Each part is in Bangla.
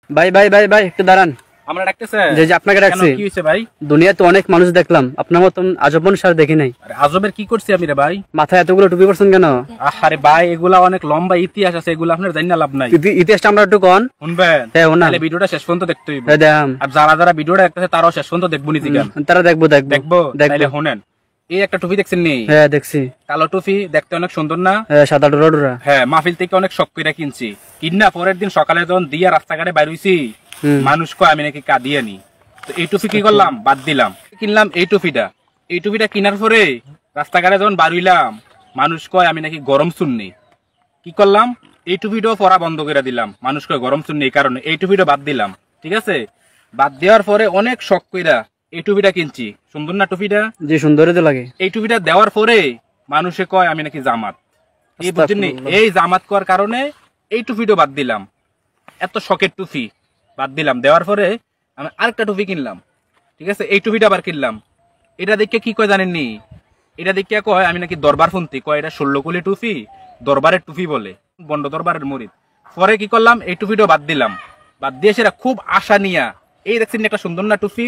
ভাই ভাই ভাই ভাই একটু দাঁড়ান। আমরা ডাকতেছে যে আপনাকে ডাকছি। কি হইছে ভাই? দুনিয়াতে অনেক মানুষ দেখলাম, আপনার মতন আজব মানুষ আর দেখি নাই। আরে আজবের কি করছি আমি রে ভাই? মাথায় এতগুলো টুপি পরছেন কেন? আরে ভাই এগুলা অনেক লম্বা ইতিহাস আছে, এগুলা আপনার জানি না লাভ নাই। ইতিহাসটা আমরা একটু কোন শুনবেন? হ্যাঁ ওনা তাহলে ভিডিওটা শেষ পর্যন্ত দেখতে হইব। হ্যাঁ দেখাম। আর যারা যারা ভিডিওটা দেখতেছে তারাও শেষ পর্যন্ত দেখবো নি জিগান। তারা দেখবো দেখবো দেখবো তাহলে শুনেন। এই একটা টুপি দেখছেন নি? হ্যাঁ দেখছি। কালো টুপি, দেখতে অনেক সুন্দর না? হ্যাঁ সাদা ডোরা ডোরা। হ্যাঁ মাহফিল থেকে অনেক শখ কইরা কিনছি। কিনা পরের দিন সকালে যখন দিয়া রাস্তাঘাটে বাইর হইছি, মানুষ কয় আমি নাকি কাঁদিয়ানি। তো এই টুপি কি করলাম? বাদ দিলাম। কিনলাম এই টুপিটা। এই টুপিটা কেনার পরে রাস্তাঘাটে যখন বার হইলাম, মানুষ কয় আমি নাকি গরম শুননি। কি করলাম? এই টুপিটাও পরা বন্ধ করে দিলাম। মানুষ কয় গরম শুননি, এই কারণে এই টুপিটা বাদ দিলাম। ঠিক আছে, বাদ দেওয়ার পরে অনেক শখ কইরা এই টুপিটা কিনছি। সুন্দর না টুপিটা? জি সুন্দরই তো লাগে। এই টুপিটা দেওয়ার পরে মানুষে কয় আমি নাকি জামাত। এই বুঝছেন, এই জামাত করার কারণে এই টুপিটা বাদ দিলাম। এত শখের টুপি বাদ দিলাম। দেওয়ার পরে আমি আরেকটা টুপি কিনলাম। ঠিক আছে, এই টুপিটা আবার কিনলাম। এটা দেখে কি কয় জানেননি? এটা দেখে কয় আমি নাকি দরবার ফন্তি। কয় এটা 16 কুলি টুপি, দরবারের টুপি বলে, বন্ড দরবারের মরিদ। পরে কি করলাম? এই টুপিটা বাদ দিলাম। বাদ দিয়ে সেটা খুব আশা নিয়া এই দেখছেন একটা সুন্দর না টুপি?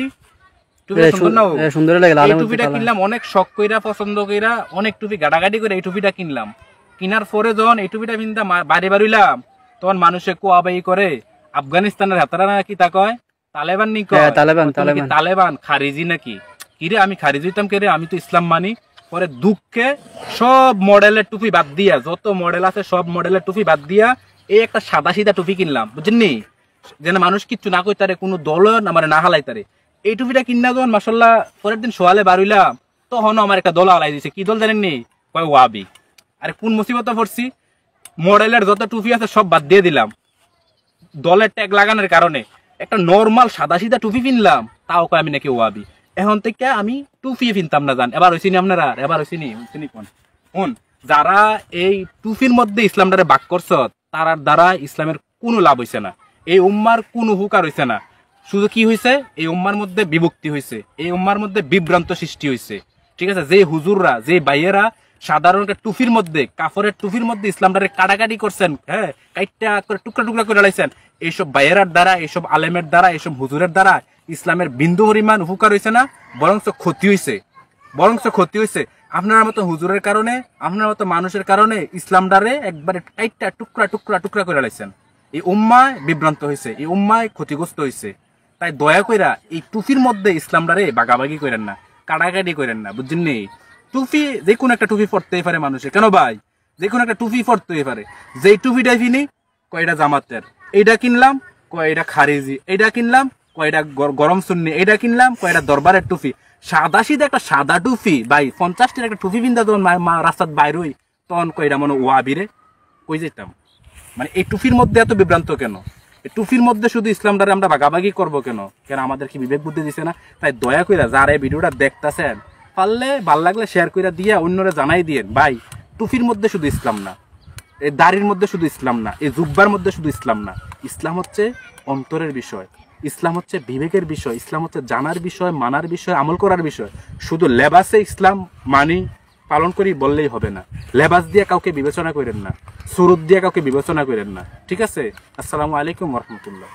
টুপিটা কিনলাম অনেক শখ কইরা, পছন্দ কইরা, অনেক টুপি গাড়াগাড়ি করে এই টুপিটা কিনলাম। কিনার পরে যখন এই টুপিটা কিনতাম বাড়ি বাড়িলাম, তখন মানুষে কোয়াবাই করে আফগানিস্তানের হাতারা নাকি তা কয় তালেবান নি কয় তালেবান খারিজি নাকি। কিরে আমি খারিজি হইতাম কে রে? আমি তো ইসলাম মানি। পরে দুঃখে সব মডেলের টুপি বাদ দিয়া, যত মডেল আছে সব মডেলের টুপি বাদ দিয়া এই একটা সাদা সিধা টুপি কিনলাম। বুঝছেননি? যেন মানুষ কিচ্ছু না কই তারে, কোনো দল আমার না হালাই তারে। এই টুপিটা কিনা যখন মাসাল্লাহ পরের দিন সোয়ালে বার হইলাম, তখন আমার একটা দল আলাই দিছে। কি দল জানেননি? কয় ওয়াবি। আরে কোন মুসিবতে পড়ছি? মডেলের যত টুপি আছে সব বাদ দিয়ে দিলাম দলের ট্যাগ লাগানোর কারণে। একটা নর্মাল সাদা সিধা টুপি কিনলাম, তাও কয় আমি নাকি ওয়াবি। এখন থেকে আমি টুপি কিনতাম না। জান এবার হইছিনি আপনারা? এবার হইছিনি কোন যারা এই টুপির মধ্যে ইসলামটারে বাক করছ, তার দ্বারা ইসলামের কোনো লাভ হইছে না, এই উম্মার কোনো হুকার হইছে না। শুধু কি হয়েছে? এই উম্মার মধ্যে বিভক্তি হয়েছে, এই উম্মার মধ্যে বিভ্রান্ত সৃষ্টি হয়েছে। ঠিক আছে, যে হুজুররা, যে ভাইয়েরা সাধারণ টুপির মধ্যে, কাফরের টুপির মধ্যে ইসলামটারে কাটাকাটি করছেন, হ্যাঁ কাইটা করে টুকরা টুকরা করে লাইছেন, এইসব ভাইয়েরার দ্বারা, এইসব আলেমের দ্বারা, এইসব হুজুরের দ্বারা ইসলামের বিন্দু পরিমাণ উপকার হয়েছে না, বরঞ্চ ক্ষতি হয়েছে। ক্ষতি হয়েছে আপনার মতো হুজুরের কারণে, আপনার মতো মানুষের কারণে ইসলামটারে একবারে কাইটা টুকরা টুকরা টুকরা করে লাইছেন। এই উম্মায় বিভ্রান্ত হয়েছে, এই উম্মায় ক্ষতিগ্রস্ত হয়েছে। তাই দয়া কইরা এই টুপির মধ্যে ইসলামটারে বাগাবাগি করেন না, কাটাকাটি করেন না। বুঝছেন নি? টুপি যে কোনো একটা টুপি পড়তেই পারে মানুষে। কেন ভাই? যে কোনো একটা টুপি পড়তেই পারে। যেই টুপিটাই কিনি কয় এটা জামাতের, এইটা কিনলাম কয় এটা খারিজি, এইটা কিনলাম কয় এটা গরম সুন্নি, এইটা কিনলাম কয় এটা দরবারের টুপি। সাদা সিধা একটা সাদা টুপি ভাই, 50টার একটা টুপি পিন্দা যখন রাস্তাত বাইর হই, তখন কয় এটা মনে ওয়াবিরে কই যেতাম। মানে এই টুপির মধ্যে এত বিভ্রান্ত কেন? এই টুপির মধ্যে শুধু ইসলামটারে আমরা ভাগাভাগি করবো কেন? আমাদের কি বিবেক বুদ্ধি দিছে না? তাই দয়া কইরা যারা এই ভিডিওটা দেখতেছেন, পারলে ভাল লাগলে শেয়ার কইরা দিয়া অন্যরা জানাই দিয়েন, ভাই টুপির মধ্যে শুধু ইসলাম না, এই দাড়ির মধ্যে শুধু ইসলাম না, এই জুব্বার মধ্যে শুধু ইসলাম না। ইসলাম হচ্ছে অন্তরের বিষয়, ইসলাম হচ্ছে বিবেকের বিষয়, ইসলাম হচ্ছে জানার বিষয়, মানার বিষয়, আমল করার বিষয়। শুধু লেবাসে ইসলাম মানি পালন করি বললেই হবে না। লেবাস দিয়ে কাউকে বিবেচনা করেন না, সুরত দিয়ে কাউকে বিবেচনা করেন না। ঠিক আছে? আসসালামু আলাইকুম ওয়া রাহমাতুল্লাহ।